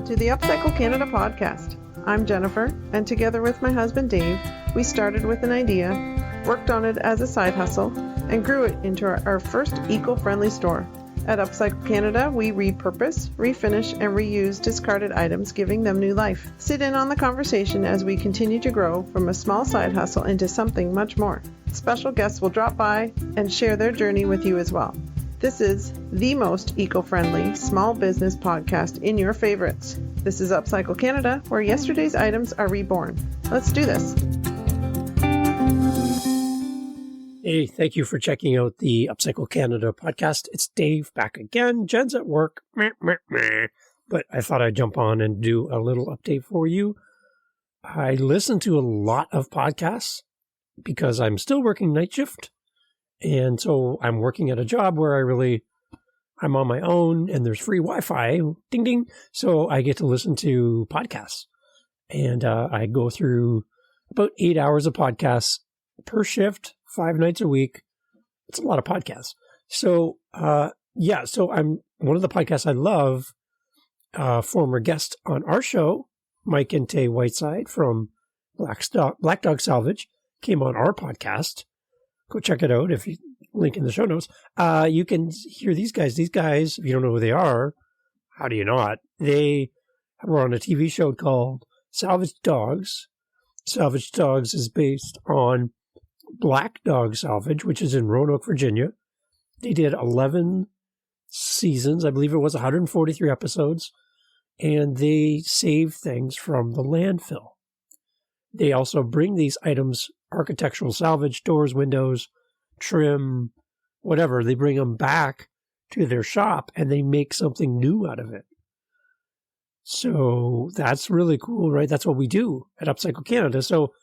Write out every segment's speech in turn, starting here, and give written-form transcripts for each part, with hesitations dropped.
to the Upcycle Canada podcast. I'm Jennifer, and together with my husband Dave, we started with an idea, worked on it as a side hustle, and grew it into our first eco-friendly store. At Upcycle Canada, we repurpose, refinish, and reuse discarded items, giving them new life. Sit in on the conversation as we continue to grow from a small side hustle into something much more. Special guests will drop by and share their journey with you as well. This is the most eco-friendly small business podcast in your favorites. This is Upcycle Canada, where yesterday's items are reborn. Let's do this. Hey, thank you for checking out the Upcycle Canada podcast. It's Dave back again. Jen's at work, but I thought I'd jump on and do a little update for you. I listen to a lot of podcasts because I'm still working night shift. And so I'm working at a job where I'm on my own and there's free Wi-Fi, ding, ding. So I get to listen to podcasts. And I go through about 8 hours of podcasts per shift, 5 nights a week. It's a lot of podcasts. So, so I'm one of the podcasts I love, former guest on our show, Mike and Tay from Black Dog Salvage, came on our podcast. Go check it out if you link in the show notes. You can hear these guys. These guys, if you don't know who they are, how do you not? They were on a TV show called Salvage Dogs. Salvage Dogs is based on Black Dog Salvage, which is in Roanoke, Virginia. They did 11 seasons. I believe it was 143 episodes. And they save things from the landfill. They also bring these items, architectural salvage, doors, windows, trim, whatever. They bring them back to their shop and they make something new out of it. So that's really cool, right? That's what we do at Upcycle Canada. So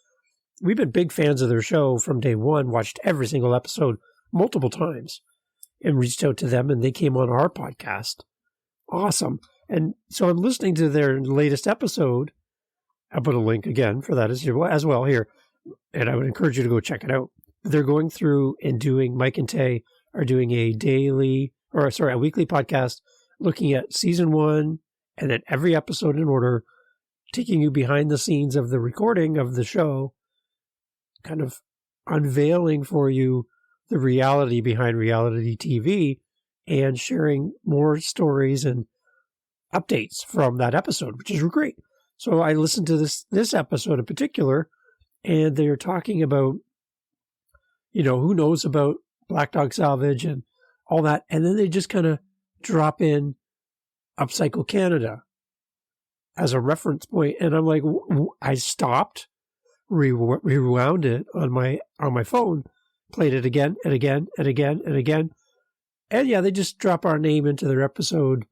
we've been big fans of their show from day one, watched every single episode multiple times and reached out to them and they came on our podcast. Awesome. And so I'm listening to their latest episode. I'll put a link again for that as well here. And I would encourage you to go check it out. They're going through and doing, Mike and Tay are doing a weekly podcast looking at season 1 and then every episode in order, taking you behind the scenes of the recording of the show, kind of unveiling for you the reality behind reality TV and sharing more stories and updates from that episode, which is great. So I listened to this episode in particular, and they're talking about, who knows about Black Dog Salvage and all that. And then they just kind of drop in Upcycle Canada as a reference point. And I'm like, I stopped, rewound it on my phone, played it again and again and again and again. And yeah, they just drop our name into their episode.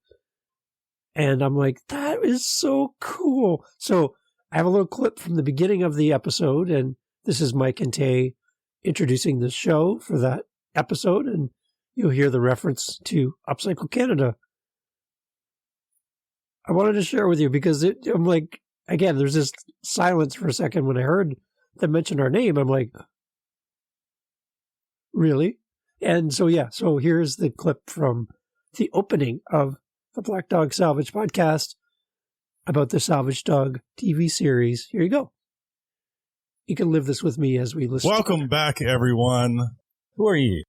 And I'm like, that is so cool. So I have a little clip from the beginning of the episode, and this is Mike and Tay introducing the show for that episode, and you'll hear the reference to Upcycle Canada. I wanted to share with you because I'm like, again, there's this silence for a second when I heard them mention our name. I'm like, really? And so, so here's the clip from the opening of the Black Dog Salvage podcast about the Salvage Dog TV series. Here you go. You can live this with me as we listen. Welcome back, everyone. Who are you?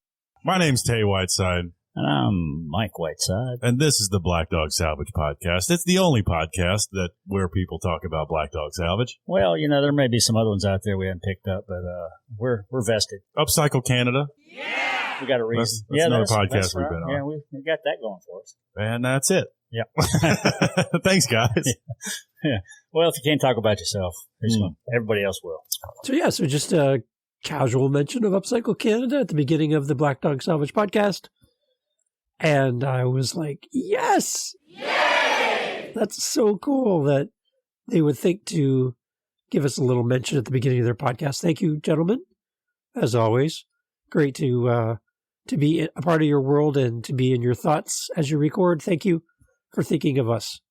My name's Tay Whiteside. And I'm Mike Whiteside. And this is the Black Dog Salvage Podcast. It's the only podcast where people talk about Black Dog Salvage. Well, there may be some other ones out there we haven't picked up, but we're vested. Upcycle Canada. Yeah! We got a reason. That's another podcast we've been on. Yeah, we got that going for us. And that's it. Yeah. Thanks, guys. Yeah. Well, if you can't talk about yourself, everybody else will. So just a casual mention of Upcycle Canada at the beginning of the Black Dog Salvage podcast. And I was like, yes! Yay! That's so cool that they would think to give us a little mention at the beginning of their podcast. Thank you, gentlemen. As always, great to be a part of your world and to be in your thoughts as you record. Thank you for thinking of us.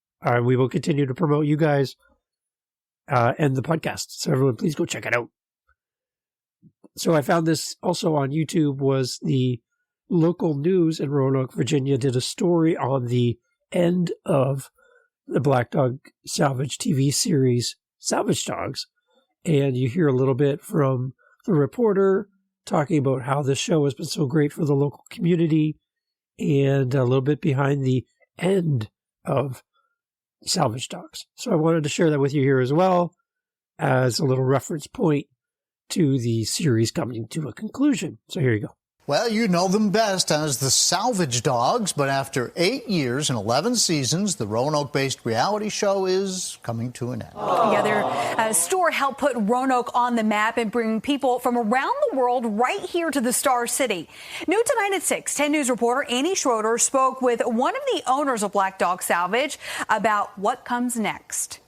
We will continue to promote you guys and the podcast. So everyone, please go check it out. So I found this also on YouTube was the local news in Roanoke, Virginia did a story on the end of the Black Dog Salvage TV series, Salvage Dogs. And you hear a little bit from the reporter talking about how this show has been so great for the local community, and a little bit behind the end of Salvage Dogs. So I wanted to share that with you here as well as a little reference point to the series coming to a conclusion. So here you go. Well, you know them best as the Salvage Dogs, but after 8 years and 11 seasons, the Roanoke-based reality show is coming to an end. Yeah, their store helped put Roanoke on the map and bring people from around the world right here to the Star City. New tonight at 6, 10 News reporter Annie Schroeder spoke with one of the owners of Black Dog Salvage about what comes next.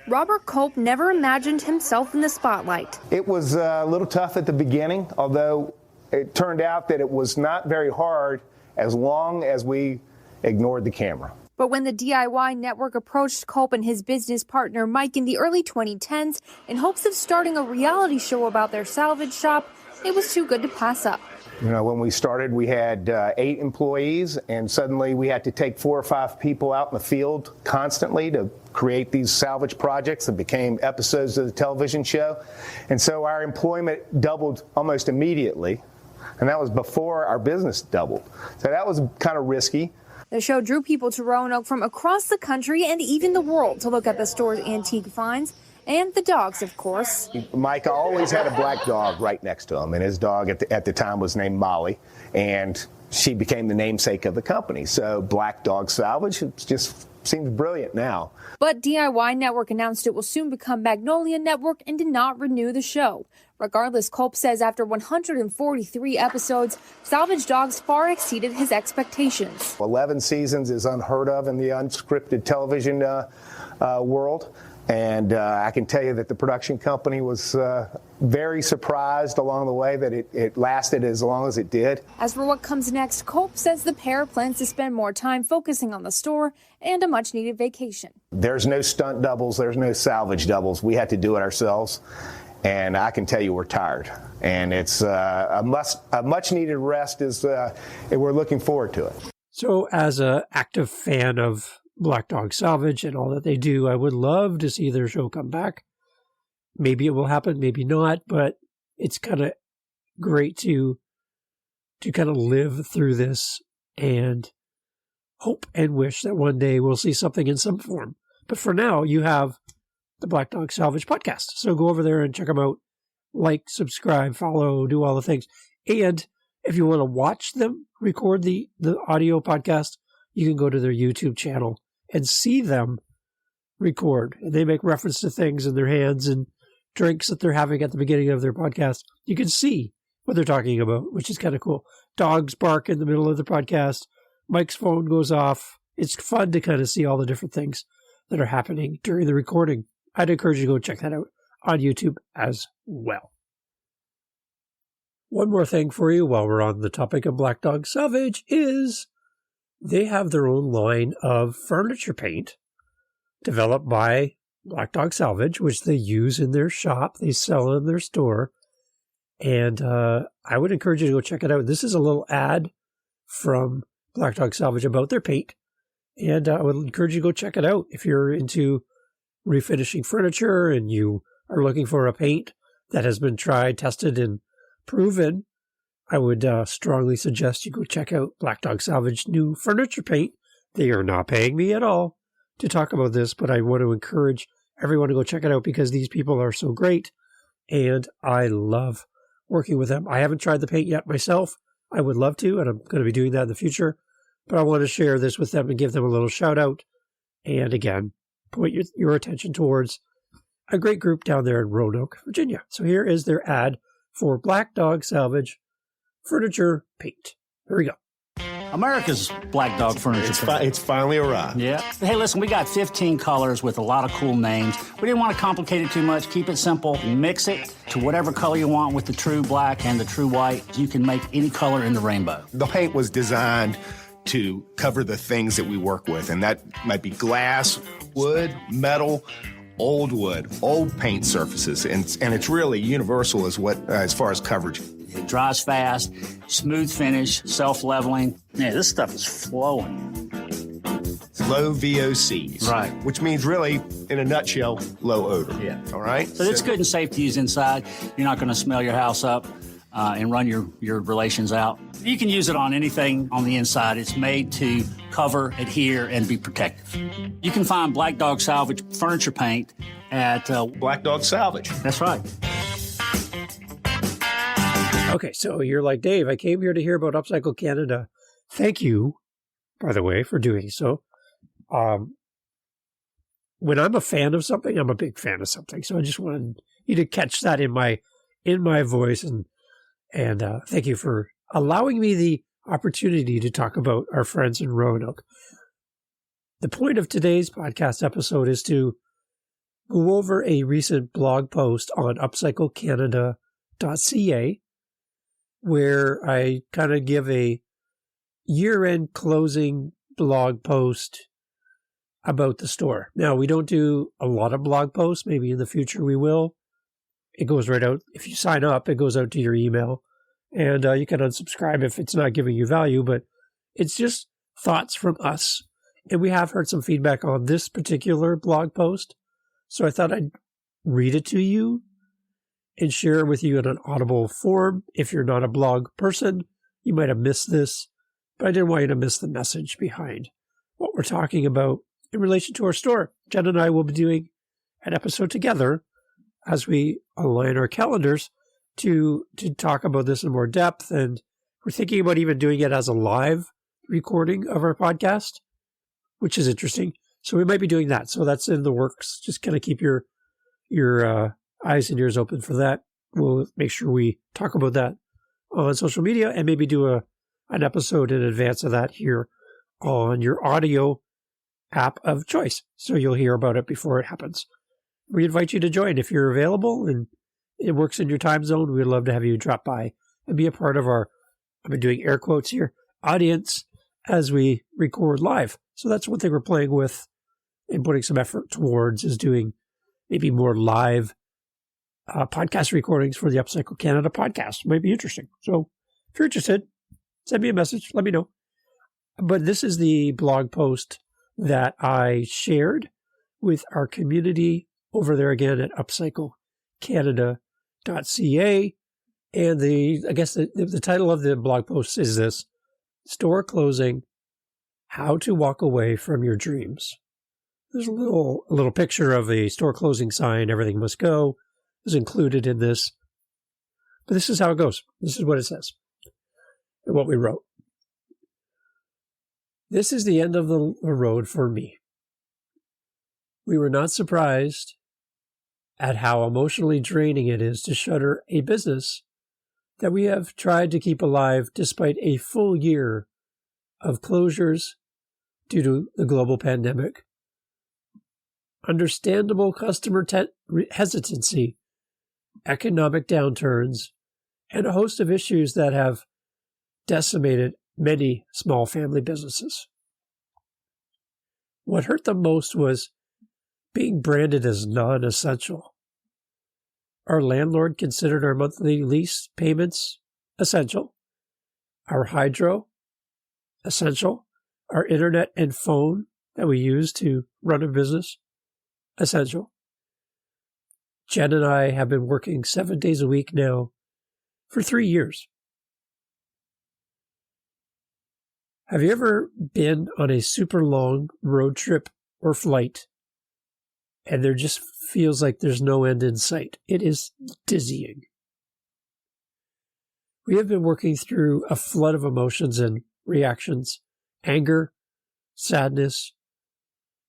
Robert Culp never imagined himself in the spotlight. It was a little tough at the beginning, although it turned out that it was not very hard as long as we ignored the camera. But when the DIY network approached Culp and his business partner Mike in the early 2010s in hopes of starting a reality show about their salvage shop, it was too good to pass up. You know, when we started, we had 8 employees, and suddenly we had to take 4 or 5 people out in the field constantly to create these salvage projects that became episodes of the television show. And so our employment doubled almost immediately, and that was before our business doubled. So that was kind of risky. The show drew people to Roanoke from across the country and even the world to look at the store's antique finds. And the dogs, of course. Mike always had a black dog right next to him, and his dog at the time was named Molly, and she became the namesake of the company. So Black Dog Salvage just seems brilliant now. But DIY Network announced it will soon become Magnolia Network and did not renew the show. Regardless, Culp says after 143 episodes, Salvage Dogs far exceeded his expectations. 11 seasons is unheard of in the unscripted television world. And I can tell you that the production company was very surprised along the way that it lasted as long as it did. As for what comes next, Culp says the pair plans to spend more time focusing on the store and a much-needed vacation. There's no stunt doubles. There's no salvage doubles. We had to do it ourselves. And I can tell you we're tired. And it's a much-needed rest. And we're looking forward to it. So as an active fan of Black Dog Salvage and all that they do, I would love to see their show come back. Maybe it will happen, maybe not, but it's kind of great to kind of live through this and hope and wish that one day we'll see something in some form. But for now, you have the Black Dog Salvage Podcast. So go over there and check them out. Like, subscribe, follow, do all the things. And if you want to watch them record the audio podcast, you can go to their YouTube channel and see them record. And they make reference to things in their hands and drinks that they're having at the beginning of their podcast. You can see what they're talking about, which is kind of cool. Dogs bark in the middle of the podcast. Mike's phone goes off. It's fun to kind of see all the different things that are happening during the recording. I'd encourage you to go check that out on YouTube as well. One more thing for you while we're on the topic of Black Dog Salvage is they have their own line of furniture paint developed by Black Dog Salvage, which they use in their shop. They sell in their store. And I would encourage you to go check it out. This is a little ad from Black Dog Salvage about their paint. And I would encourage you to go check it out. If you're into refinishing furniture and you are looking for a paint that has been tried, tested, and proven, I would strongly suggest you go check out Black Dog Salvage new furniture paint. They are not paying me at all to talk about this, but I want to encourage everyone to go check it out because these people are so great, and I love working with them. I haven't tried the paint yet myself. I would love to, and I'm going to be doing that in the future, but I want to share this with them and give them a little shout out, and again, point your attention towards a great group down there in Roanoke, Virginia. So here is their ad for Black Dog Salvage furniture paint. Here we go. America's Black Dog furniture. It's finally arrived. Yeah. Hey, listen, we got 15 colors with a lot of cool names. We didn't want to complicate it too much. Keep it simple. Mix it to whatever color you want with the true black and the true white. You can make any color in the rainbow. The paint was designed to cover the things that we work with, and that might be glass, wood, metal, old wood, old paint surfaces, and it's really universal as far as coverage. It dries fast, smooth finish, self-leveling. Yeah, this stuff is flowing. low VOCs. Right. Which means really, in a nutshell, low odor. Yeah. All right? So it's good and safe to use inside. You're not going to smell your house up and run your relations out. You can use it on anything on the inside. It's made to cover, adhere, and be protective. You can find Black Dog Salvage furniture paint at Black Dog Salvage. That's right. Okay, so you're like, Dave, I came here to hear about Upcycle Canada. Thank you, by the way, for doing so. When I'm a fan of something, I'm a big fan of something. So I just wanted you to catch that in my voice, and thank you for allowing me the opportunity to talk about our friends in Roanoke. The point of today's podcast episode is to go over a recent blog post on upcyclecanada.ca, where I kind of give a year-end closing blog post about the store. Now, we don't do a lot of blog posts. Maybe in the future we will. It goes right out. If you sign up, it goes out to your email. And you can unsubscribe if it's not giving you value. But it's just thoughts from us. And we have heard some feedback on this particular blog post. So I thought I'd read it to you and share it with you in an audible form. If you're not a blog person, you might have missed this, but I didn't want you to miss the message behind what we're talking about in relation to our store. Jen and I will be doing an episode together as we align our calendars to talk about this in more depth. And we're thinking about even doing it as a live recording of our podcast, which is interesting. So we might be doing that. So that's in the works. Just kind of keep your eyes and ears open for that. We'll make sure we talk about that on social media and maybe do an episode in advance of that here on your audio app of choice. So you'll hear about it before it happens. We invite you to join if you're available and it works in your time zone. We'd love to have you drop by and be a part of our, I've been doing air quotes here, audience as we record live. So that's one thing we're playing with and putting some effort towards, is doing maybe more live podcast recordings for the Upcycle Canada podcast. Might be interesting. So if you're interested, send me a message. Let me know. But this is the blog post that I shared with our community over there again at upcyclecanada.ca. And the title of the blog post is this: Store Closing, How to Walk Away from Your Dreams. There's a little picture of a store closing sign. Everything must go is included in this. But this is how it goes. This is what it says and what we wrote. This is the end of the road for me. We were not surprised at how emotionally draining it is to shutter a business that we have tried to keep alive despite a full year of closures due to the global pandemic. Understandable customer hesitancy, economic downturns, and a host of issues that have decimated many small family businesses. What hurt them most was being branded as non-essential. Our landlord considered our monthly lease payments essential, our hydro essential, our internet and phone that we use to run a business essential. Jen and I have been working 7 days a week now for 3 years. Have you ever been on a super long road trip or flight and there just feels like there's no end in sight? It is dizzying. We have been working through a flood of emotions and reactions: anger, sadness,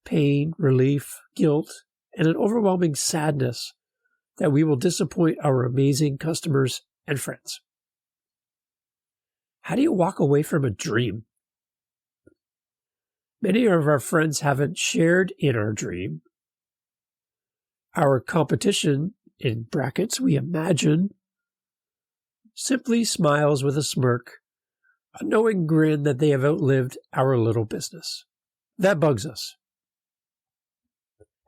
pain, relief, guilt, and an overwhelming sadness that we will disappoint our amazing customers and friends. How do you walk away from a dream? Many of our friends haven't shared in our dream. Our competition, in brackets, we imagine, simply smiles with a smirk, a knowing grin that they have outlived our little business. That bugs us.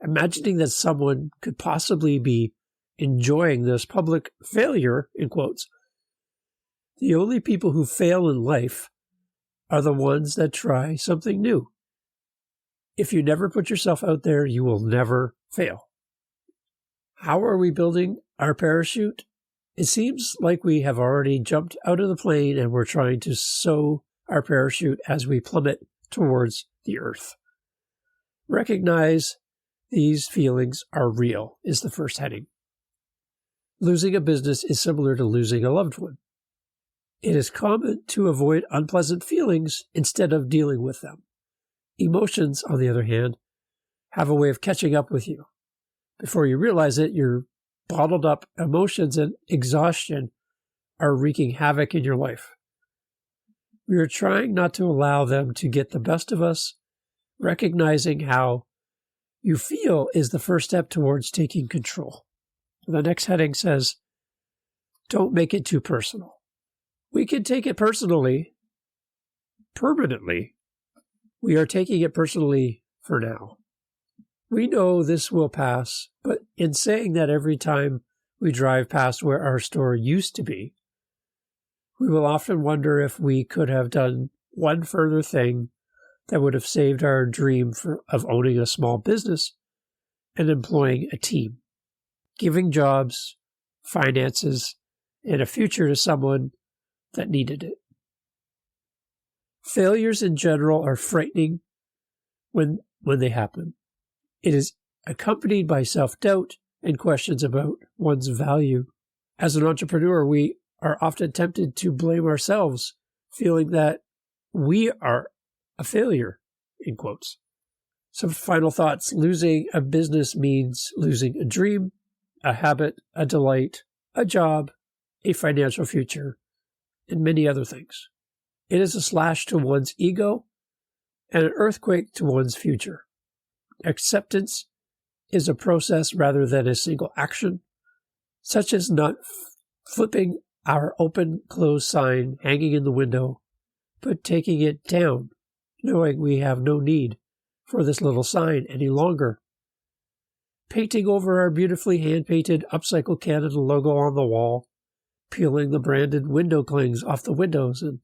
Imagining that someone could possibly be enjoying this public failure, in quotes. The only people who fail in life are the ones that try something new. If you never put yourself out there, you will never fail. How are we building our parachute? It seems like we have already jumped out of the plane and we're trying to sew our parachute as we plummet towards the earth. Recognize these feelings are real is the first heading. Losing a business is similar to losing a loved one. It is common to avoid unpleasant feelings instead of dealing with them. Emotions, on the other hand, have a way of catching up with you. Before you realize it, your bottled up emotions and exhaustion are wreaking havoc in your life. We are trying not to allow them to get the best of us. Recognizing how you feel is the first step towards taking control. The next heading says, don't make it too personal. We can take it personally, permanently. We are taking it personally for now. We know this will pass, but in saying that every time we drive past where our store used to be, we will often wonder if we could have done one further thing that would have saved our dream of owning a small business and employing a team, giving jobs, finances, and a future to someone that needed it. Failures in general are frightening when they happen. It is accompanied by self-doubt and questions about one's value. As an entrepreneur, we are often tempted to blame ourselves, feeling that we are a failure, in quotes. Some final thoughts. Losing a business means losing a dream, a habit, a delight, a job, a financial future, and many other things. It is a slash to one's ego and an earthquake to one's future. Acceptance is a process rather than a single action, such as not flipping our open-close sign hanging in the window, but taking it down, knowing we have no need for this little sign any longer. Painting over our beautifully hand-painted Upcycle Canada logo on the wall, peeling the branded window clings off the windows, and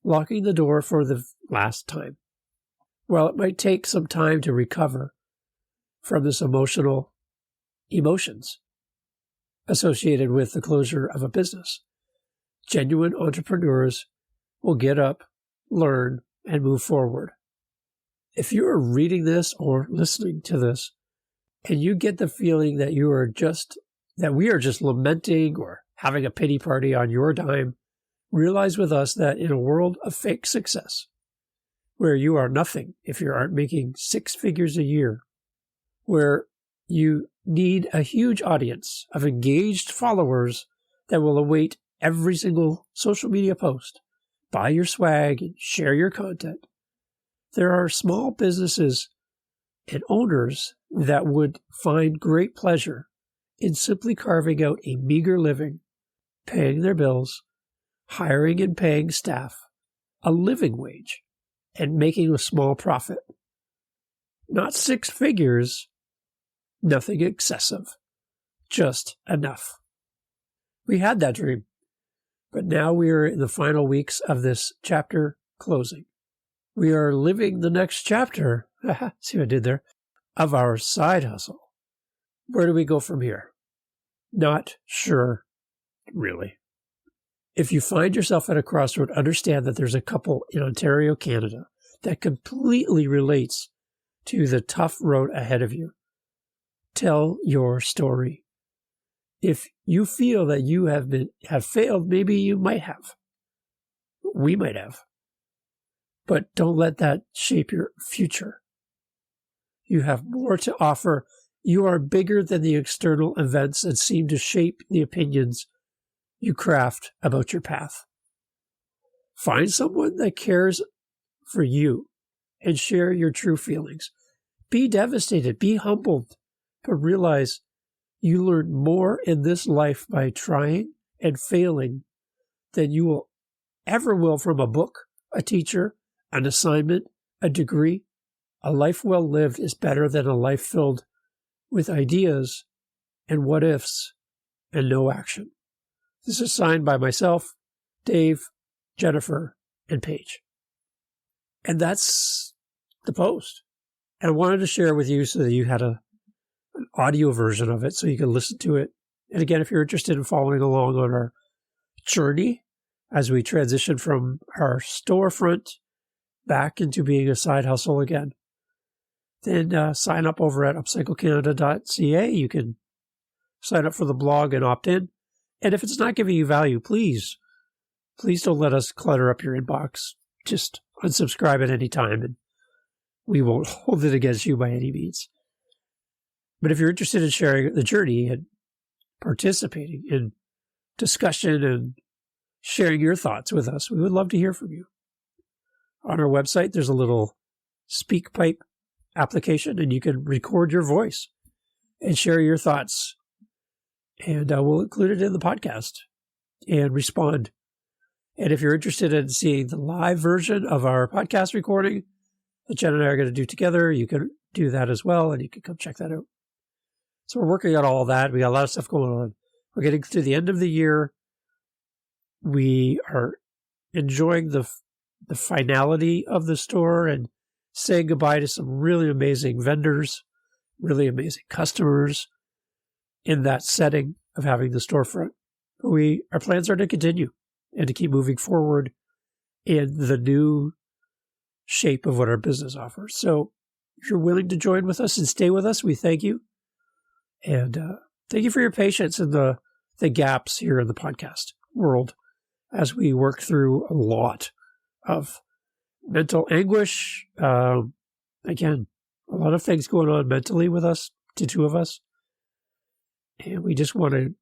locking the door for the last time. While it might take some time to recover from this emotions associated with the closure of a business, genuine entrepreneurs will get up, learn, and move forward. If you are reading this or listening to this, and you get the feeling that we are just lamenting or having a pity party on your dime, realize with us that in a world of fake success, where you are nothing if you aren't making 6 figures a year, where you need a huge audience of engaged followers that will await every single social media post, buy your swag, and share your content. There are small businesses and owners that would find great pleasure in simply carving out a meager living, paying their bills, hiring and paying staff, a living wage, and making a small profit. Not 6 figures, nothing excessive, just enough. We had that dream, but now we are in the final weeks of this chapter closing. We are living the next chapter, see what I did there, of our side hustle. Where do we go from here? Not sure, really. If you find yourself at a crossroad, understand that there's a couple in Ontario, Canada, that completely relates to the tough road ahead of you. Tell your story. If you feel that you have failed, maybe you might have. We might have. But don't let that shape your future. You have more to offer. You are bigger than the external events that seem to shape the opinions you craft about your path. Find someone that cares for you and share your true feelings. Be devastated, be humbled, but realize you learn more in this life by trying and failing than you will ever will from a book, a teacher, an assignment, a degree. A life well lived is better than a life filled with ideas and what ifs and no action. This is signed by myself, Dave, Jennifer, and Paige. And that's the post. And I wanted to share with you so that you had an audio version of it so you can listen to it. And again, if you're interested in following along on our journey as we transition from our storefront back into being a side hustle again, then sign up over at upcyclecanada.ca. You can sign up for the blog and opt in. And if it's not giving you value, please don't let us clutter up your inbox. Just unsubscribe at any time, and we won't hold it against you by any means. But if you're interested in sharing the journey and participating in discussion and sharing your thoughts with us, we would love to hear from you. On our website, there's a little SpeakPipe application, and you can record your voice and share your thoughts. And we'll include it in the podcast and respond. And if you're interested in seeing the live version of our podcast recording that Jen and I are going to do together, you can do that as well, and you can come check that out. So we're working on all of that. We got a lot of stuff going on. We're getting to the end of the year. We are enjoying the finality of the store and saying goodbye to some really amazing vendors, really amazing customers in that setting of having the storefront. But our plans are to continue and to keep moving forward in the new shape of what our business offers. So if you're willing to join with us and stay with us, we thank you. And thank you for your patience in the gaps here in the podcast world as we work through a lot of mental anguish. Again, a lot of things going on mentally with us, the two of us. And we just want to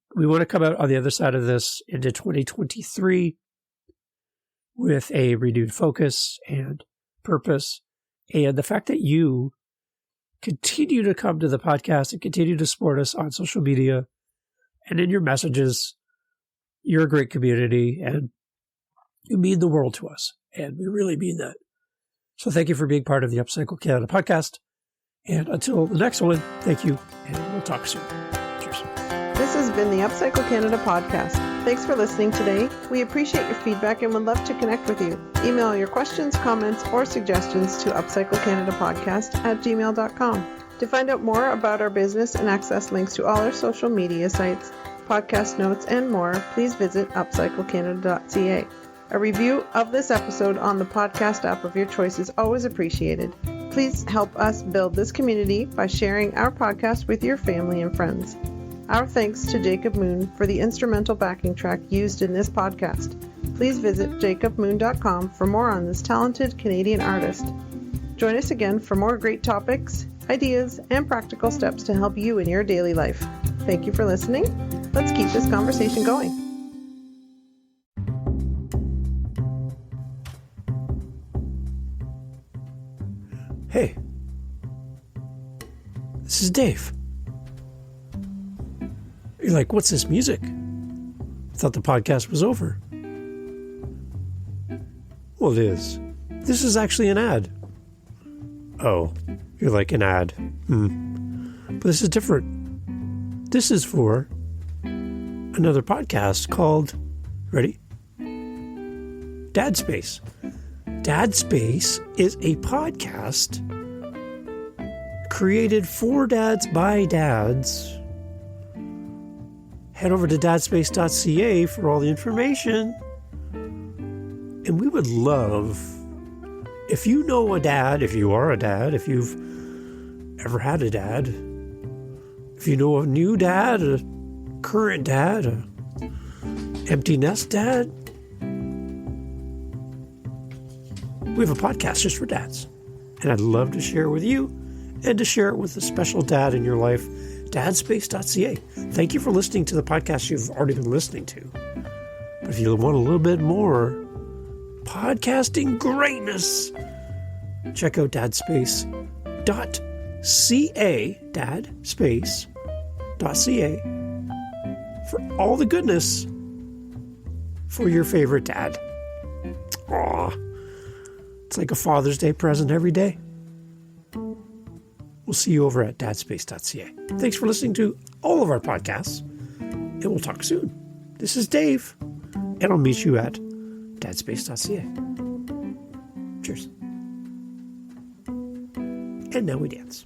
come out on the other side of this into 2023 with a renewed focus and purpose. And the fact that you continue to come to the podcast and continue to support us on social media and in your messages, you're a great community and you mean the world to us. And we really mean that. So thank you for being part of the Upcycle Canada podcast. And until the next one, thank you, and we'll talk soon. Cheers. This has been the Upcycle Canada podcast. Thanks for listening today. We appreciate your feedback and would love to connect with you. Email your questions, comments, or suggestions to upcyclecanadapodcast@gmail.com. To find out more about our business and access links to all our social media sites, podcast notes, and more, please visit upcyclecanada.ca. A review of this episode on the podcast app of your choice is always appreciated. Please help us build this community by sharing our podcast with your family and friends. Our thanks to Jacob Moon for the instrumental backing track used in this podcast. Please visit jacobmoon.com for more on this talented Canadian artist. Join us again for more great topics, ideas, and practical steps to help you in your daily life. Thank you for listening. Let's keep this conversation going. Hey, this is Dave. You're like, what's this music? I thought the podcast was over. Well, it is. This is actually an ad. Oh, you're like, an ad. But this is different. This is for another podcast called, ready? Dad Space. Dad Space is a podcast created for dads by dads. Head over to dadspace.ca for all the information. And we would love, if you know a dad, if you are a dad, if you've ever had a dad, if you know a new dad, a current dad, a empty nest dad, we have a podcast just for dads. And I'd love to share it with you and to share it with a special dad in your life. Dadspace.ca. Thank you for listening to the podcast you've already been listening to. But if you want a little bit more podcasting greatness, check out dadspace.ca, dadspace.ca, for all the goodness for your favorite dad. Aww. It's like a Father's Day present every day. We'll see you over at dadspace.ca. Thanks for listening to all of our podcasts, and we'll talk soon. This is Dave, and I'll meet you at dadspace.ca. Cheers. And now we dance.